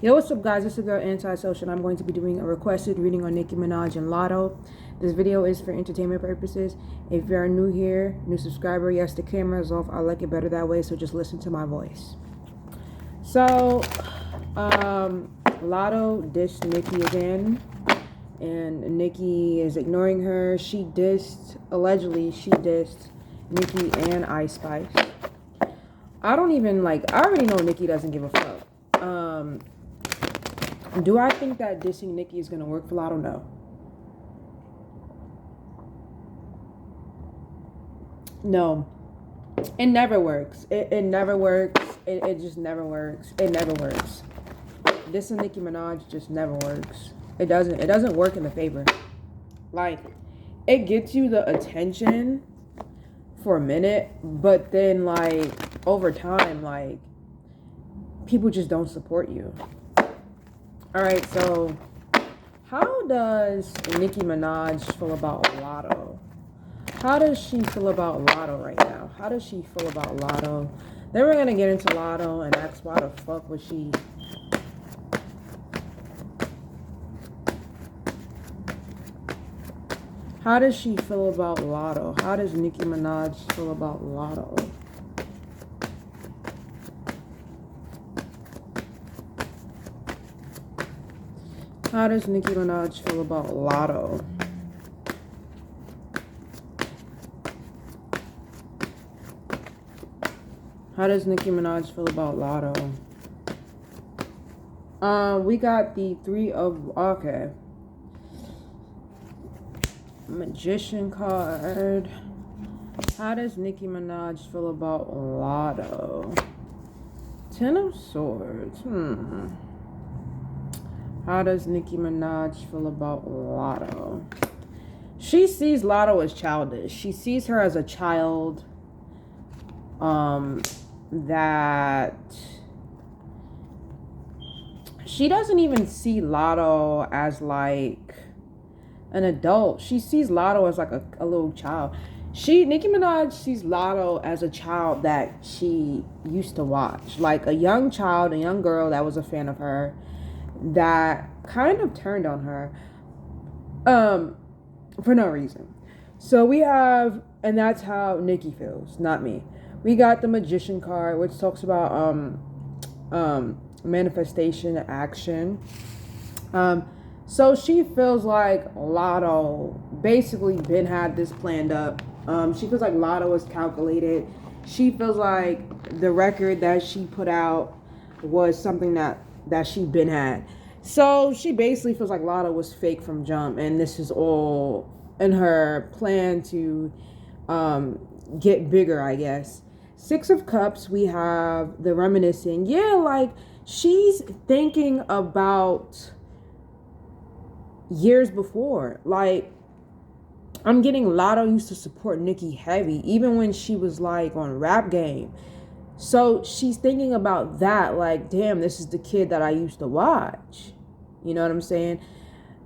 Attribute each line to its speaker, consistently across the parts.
Speaker 1: Yo, what's up, guys? It's your girl Antisocial, and I'm going to be doing a requested reading on Nicki Minaj and Lotto. This video is for entertainment purposes. If you're new here, new subscriber, yes, the camera is off. I like it better that way, so just listen to my voice. So, Lotto dissed Nicki again, and Nicki is ignoring her. Allegedly, she dissed Nicki and Ice Spice. I already know Nicki doesn't give a fuck. Do I think that dissing Nicki is gonna work for Lotto? No. No. It never works. It never works. It just never works. It never works. Dissing Nicki Minaj just never works. It doesn't work in the favor. Like, it gets you the attention for a minute, but then like over time, like, people just don't support you. Alright, so how does Nicki Minaj feel about Lotto? How does she feel about Lotto right now? How does she feel about Lotto? Then we're gonna get into Lotto and ask why the fuck was she... How does she feel about Lotto? How does Nicki Minaj feel about Lotto? How does Nicki Minaj feel about Lotto? How does Nicki Minaj feel about Lotto? We got the okay. Magician card. How does Nicki Minaj feel about Lotto? Ten of Swords. How does Nicki Minaj feel about Lotto? She sees Lotto as childish. She sees her as a child that she doesn't even see Lotto as like an adult. She sees Lotto as like a little child. Nicki Minaj sees Lotto as a child that she used to watch. Like a young child, a young girl that was a fan of her, that kind of turned on her for no reason. So we have, and that's how Nicki feels, not me. We got the Magician card, which talks about manifestation action. So she feels like Lotto basically had this planned up. She feels like Lotto was calculated. She feels like the record that she put out was something that she been had. So she basically feels like Lotto was fake from jump, and this is all in her plan to get bigger, I guess. Six of Cups, we have the reminiscing. Yeah, like she's thinking about years before. Like, I'm getting Lotto used to support Nicki heavy, even when she was like on Rap Game. So she's thinking about that, like, damn, this is the kid that I used to watch. You know what I'm saying?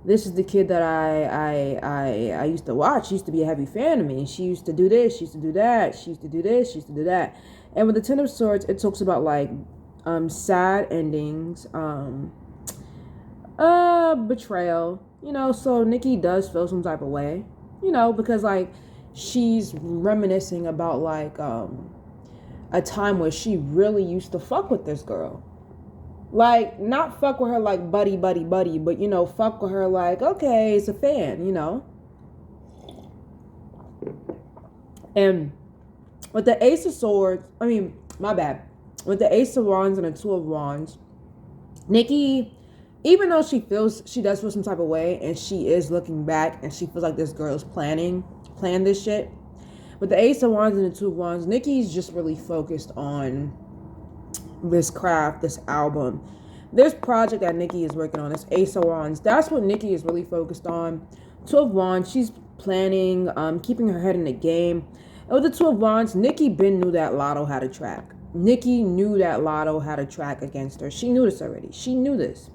Speaker 1: This is the kid that I used to watch. She used to be a heavy fan of me. She used to do this, she used to do that, she used to do this, she used to do that. And with the Ten of Swords, it talks about like sad endings, betrayal, you know, so Nicki does feel some type of way, you know, because like she's reminiscing about like a time where she really used to fuck with this girl. Like, not fuck with her like buddy, but, you know, fuck with her like, okay, it's a fan, you know? And with the Ace of Swords, with the Ace of Wands and the Two of Wands, Nicki, even though she does feel some type of way, and she is looking back, and she feels like this girl's planned this shit, with the Ace of Wands and the Two of Wands, Nicki's just really focused on this craft, this album, this project that Nicki is working on, this Ace of Wands. That's what Nicki is really focused on. Two of Wands, she's planning, keeping her head in the game. And with the Two of Wands, Nicki knew that Lotto had a track. Nicki knew that Lotto had a track against her. She knew this already. She knew this.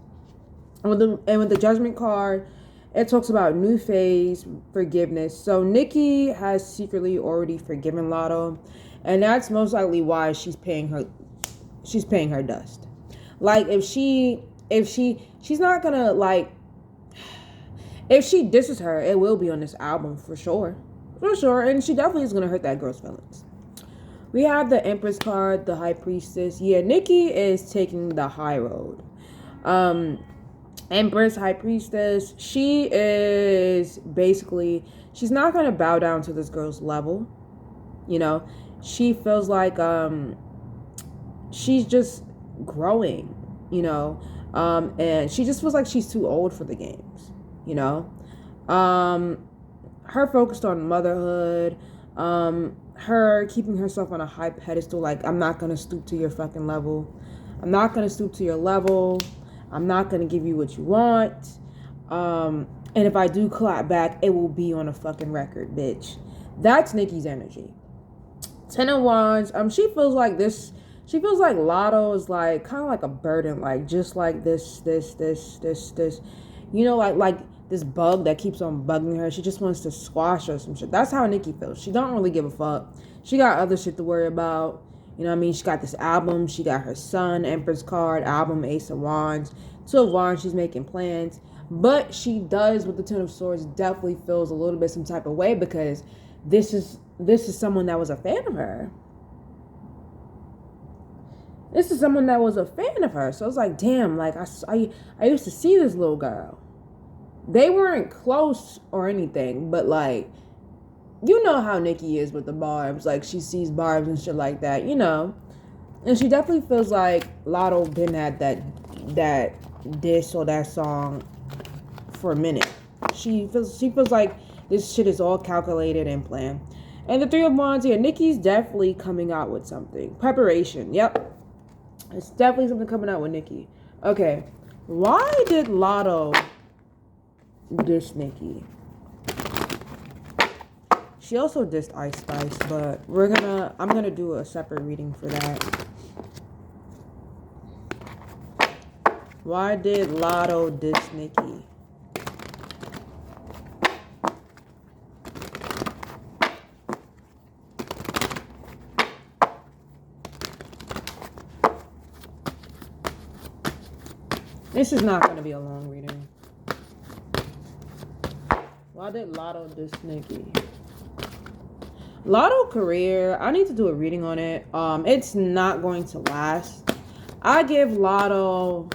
Speaker 1: And with the Judgment card, it talks about new phase, forgiveness. So Nicki has secretly already forgiven Lotto, and that's most likely why she's paying her dust. Like, if she if she's not gonna like, if she disses her, it will be on this album for sure. For sure. And she definitely is gonna hurt that girl's feelings. We have the Empress card, the High Priestess. Yeah, Nicki is taking the high road. Empress, High Priestess, she is basically, she's not gonna bow down to this girl's level. You know, she feels like she's just growing, you know, and she just feels like she's too old for the games, you know. Her focused on motherhood, her keeping herself on a high pedestal, like, I'm not gonna stoop to your fucking level. I'm not gonna stoop to your level. I'm not gonna give you what you want. And if I do clap back, it will be on a fucking record, bitch. That's Nicki's energy. Ten of Wands. She feels like this. She feels like Lotto is like kind of like a burden, like just like this. You know, like this bug that keeps on bugging her. She just wants to squash her some shit. That's how Nicki feels. She don't really give a fuck. She got other shit to worry about. You know what I mean? She got this album. She got her son, Empress card, album, Ace of Wands, Two of Wands. She's making plans. But she does, with the Ten of Swords, definitely feels a little bit some type of way because this is someone that was a fan of her. This is someone that was a fan of her. So it's like, damn, like I used to see this little girl. They weren't close or anything, but like, you know how Nicki is with the barbs. Like, she sees barbs and shit like that, you know. And she definitely feels like Lotto been at that diss or that song for a minute. She feels like this shit is all calculated and planned. And the Three of Wands here, Nicki's definitely coming out with something. Preparation, yep. It's definitely something coming out with Nicki. Okay, why did Lotto diss Nicki? She also dissed Ice Spice, but I'm gonna do a separate reading for that. Why did Lotto diss Nicki? This is not going to be a long reading. Why did Lotto diss Nicki? Lotto career, I need to do a reading on it. It's not going to last. I give Lotto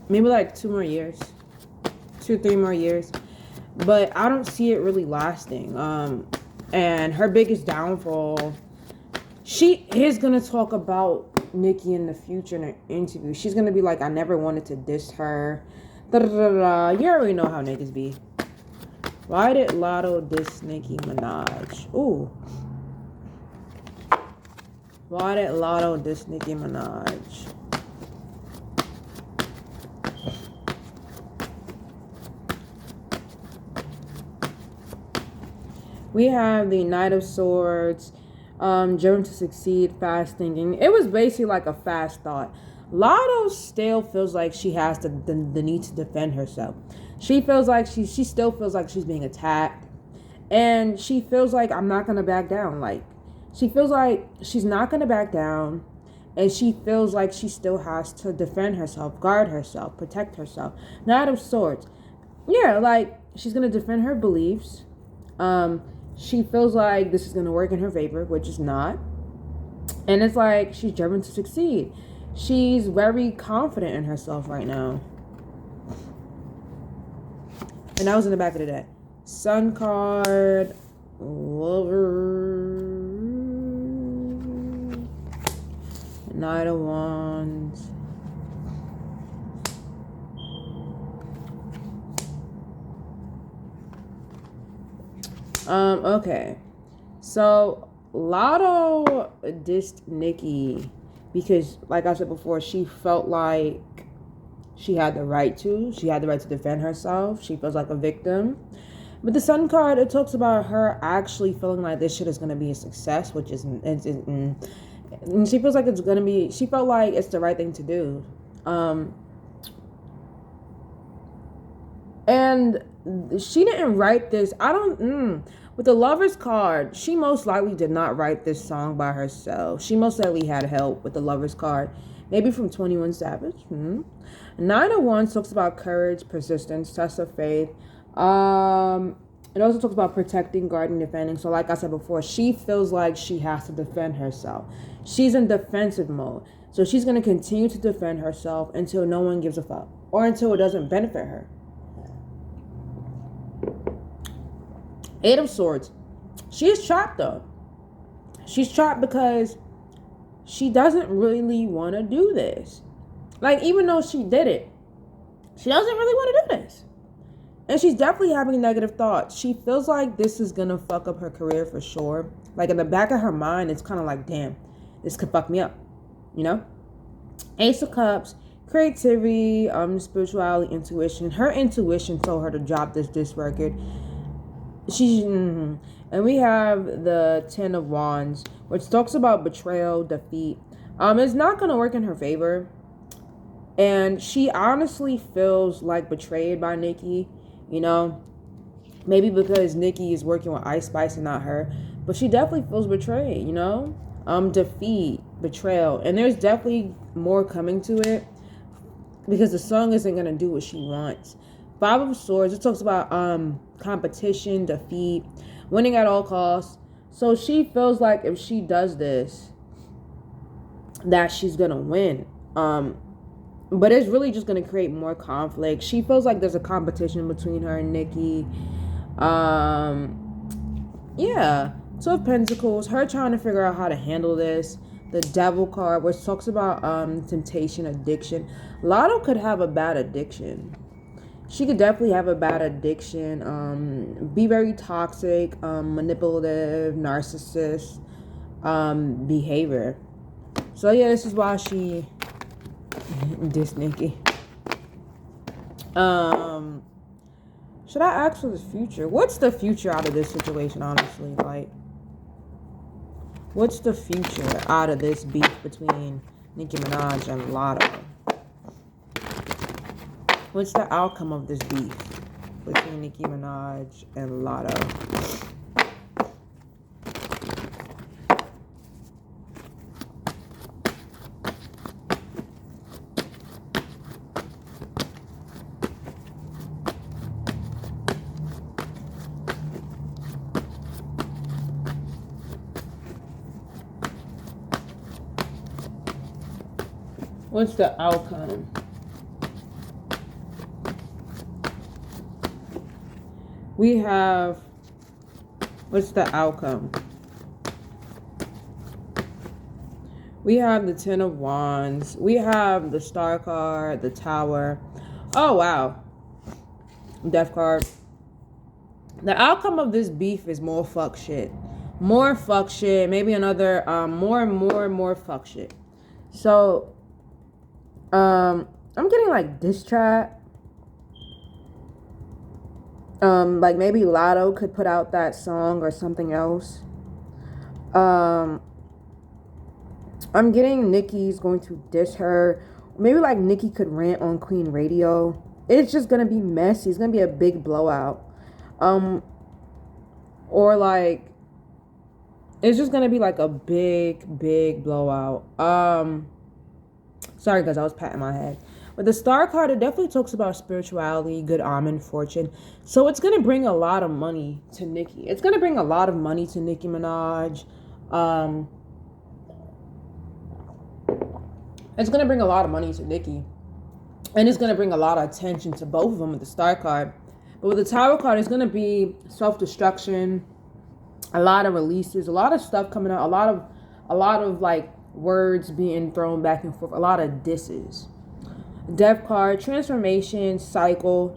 Speaker 1: maybe like 2 more years. 2-3 more years. But I don't see it really lasting. And her biggest downfall, she is going to talk about Nicki in the future in an interview. She's gonna be like, I never wanted to diss her. Da, da, da, da. You already know how niggas be. Why did Lotto diss Nicki Minaj? Ooh. Why did Lotto diss Nicki Minaj? We have the Knight of Swords. Driven to succeed, fast thinking. It was basically like a fast thought. Lotto still feels like she has the need to defend herself. She feels like she still feels like she's being attacked. And she feels like, I'm not going to back down. Like, she feels like she's not going to back down. And she feels like she still has to defend herself, guard herself, protect herself. Knight of Swords. Yeah, like, she's going to defend her beliefs. She feels like this is going to work in her favor, which is not. And it's like she's driven to succeed. She's very confident in herself right now. And that was in the back of the deck. Sun card. Lover. Knight of Wands. Okay. So Lotto dissed Nicki because, like I said before, she felt like she had the right to. She had the right to defend herself. She feels like a victim. But the Sun card, it talks about her actually feeling like this shit is going to be a success, which is, and she feels like it's going to be, she felt like it's the right thing to do. And she didn't write this. With the Lover's card, she most likely did not write this song by herself. She most likely had help with the Lover's card. Maybe from 21 Savage. Nine of Wands talks about courage, persistence, test of faith. It also talks about protecting, guarding, defending. So like I said before, she feels like she has to defend herself. She's in defensive mode. So she's going to continue to defend herself until no one gives a fuck. Or until it doesn't benefit her. Eight of Swords. She is trapped though. She's trapped because she doesn't really want to do this. Like, even though she did it, she doesn't really want to do this. And she's definitely having negative thoughts. She feels like this is going to fuck up her career for sure. Like, in the back of her mind, it's kind of like, damn, this could fuck me up. You know? Ace of Cups, creativity, spirituality, intuition. Her intuition told her to drop this record. And we have the Ten of Wands, which talks about betrayal, defeat. It's not going to work in her favor. And she honestly feels like betrayed by Nicki, you know, maybe because Nicki is working with Ice Spice and not her, but she definitely feels betrayed, you know, defeat, betrayal. And there's definitely more coming to it because the song isn't going to do what she wants. Five of Swords, it talks about competition, defeat, winning at all costs. So she feels like if she does this, that she's going to win. But it's really just going to create more conflict. She feels like there's a competition between her and Nicki. Yeah. Two of Pentacles. Her trying to figure out how to handle this. The Devil card, which talks about temptation, addiction. Lotto could have a bad addiction. She could definitely have a bad addiction. Be very toxic, manipulative, narcissist behavior. So yeah, this is why she... This Nicki. Should I ask for the future? What's the future out of this situation, honestly? Like, what's the future out of this beef between Nicki Minaj and Latto? What's the outcome of this beef between Nicki Minaj and Latto? What's the outcome? We have, what's the outcome? We have the Ten of Wands. We have the Star card, the Tower. Oh, wow. Death card. The outcome of this beef is more fuck shit. More fuck shit. Maybe another, more fuck shit. So, I'm getting like diss track. Like maybe Latto could put out that song or something else. I'm getting Nicki's going to diss her. Maybe like Nicki could rant on Queen Radio. It's just gonna be messy. It's gonna be a big blowout. Or like it's just gonna be like a big blowout. Sorry guys, I was patting my head. But the Star card, it definitely talks about spirituality, good omen, fortune. So it's going to bring a lot of money to Nicki. It's going to bring a lot of money to Nicki Minaj. It's going to bring a lot of money to Nicki. And it's going to bring a lot of attention to both of them with the Star card. But with the Tower card, it's going to be self-destruction, a lot of releases, a lot of stuff coming out, a lot of like words being thrown back and forth, a lot of disses. Death card, transformation, cycle.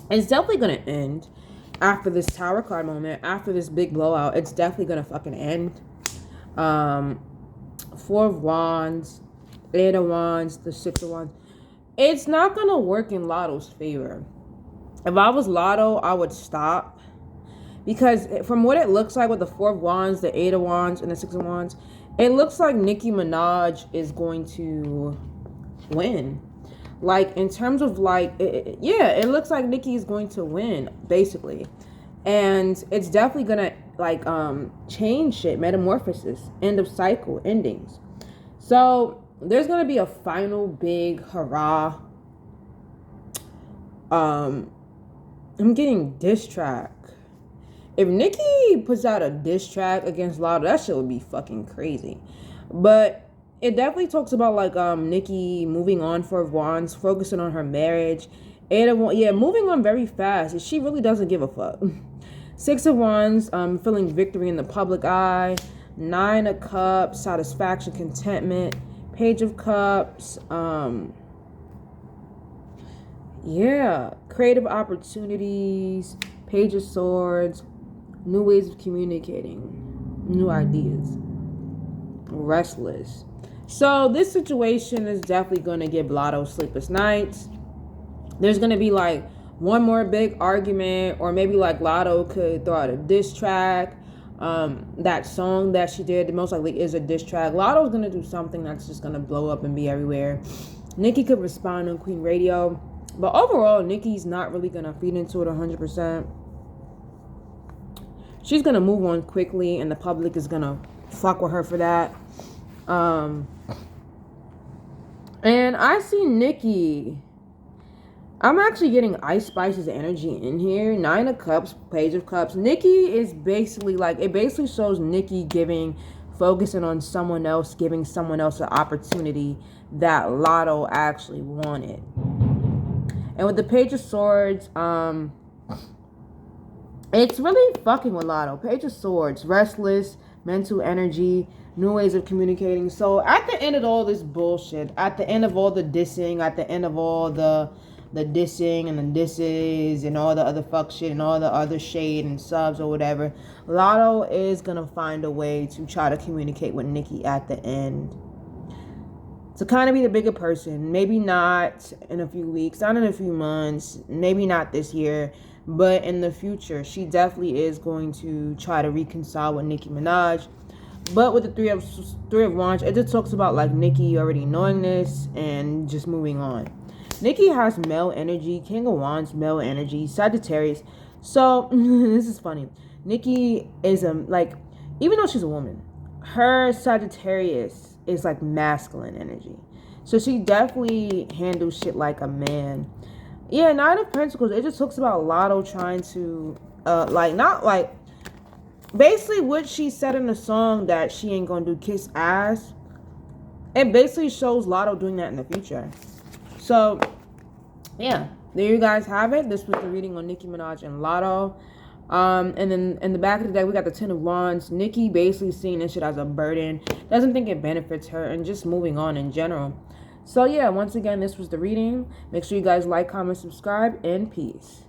Speaker 1: It's definitely going to end after this Tower card moment, after this big blowout. It's definitely going to fucking end. Four of Wands, Eight of Wands, the Six of Wands. It's not going to work in Lotto's favor. If I was Latto, I would stop. Because from what it looks like with the Four of Wands, the Eight of Wands, and the Six of Wands, it looks like Nicki Minaj is going to win. Like, in terms of, like, it looks like Nicki is going to win, basically. And it's definitely going to, like, change shit, metamorphosis, end of cycle, endings. So, there's gonna be a final big hurrah. I'm getting diss track. If Nicki puts out a diss track against Lotto, that shit would be fucking crazy. But it definitely talks about like Nicki moving on for Wands, focusing on her marriage. Yeah, moving on very fast. She really doesn't give a fuck. Six of Wands, feeling victory in the public eye. Nine of Cups, satisfaction, contentment. Page of Cups, yeah, creative opportunities. Page of Swords, new ways of communicating, new ideas. Restless. So this situation is definitely going to give Lotto sleepless nights. There's going to be like one more big argument, or maybe like Lotto could throw out a diss track. That song that she did most likely is a diss track. Lotto's going to do something that's just going to blow up and be everywhere. Nicki could respond on Queen Radio. But overall, Nicki's not really going to feed into it 100%. She's going to move on quickly, and the public is going to fuck with her for that. And I see Nicki. I'm actually getting Ice Spice's energy in here. Nine of Cups, Page of Cups. Nicki is basically like, it basically shows Nicki focusing on someone else, giving someone else an opportunity that Lotto actually wanted. And with the Page of Swords, it's really fucking with Lotto. Page of Swords, restless, mental energy, new ways of communicating. So at the end of all this bullshit, at the end of all the dissing, at the end of all the dissing and the disses and all the other fuck shit and all the other shade and subs or whatever, Lotto is gonna find a way to try to communicate with Nicki at the end. To kind of be the bigger person. Maybe not in a few weeks, not in a few months, maybe not this year, but in the future, she definitely is going to try to reconcile with Nicki Minaj. But with the Three of Wands, it just talks about like Nicki already knowing this and just moving on. Nicki has male energy, King of Wands, male energy, Sagittarius. So this is funny. Nicki is like, even though she's a woman, her Sagittarius is like masculine energy. So she definitely handles shit like a man. Yeah, Nine of Pentacles, it just talks about Lotto trying to basically what she said in the song that she ain't gonna do kiss ass. It basically shows Lotto doing that in the future. So yeah, there you guys have it. This was the reading on Nicki Minaj and Lotto. And then in the back of the deck, we got the Ten of Wands. Nicki basically seeing this shit as a burden. Doesn't think it benefits her and just moving on in general. So yeah, once again, this was the reading. Make sure you guys like, comment, subscribe, and peace.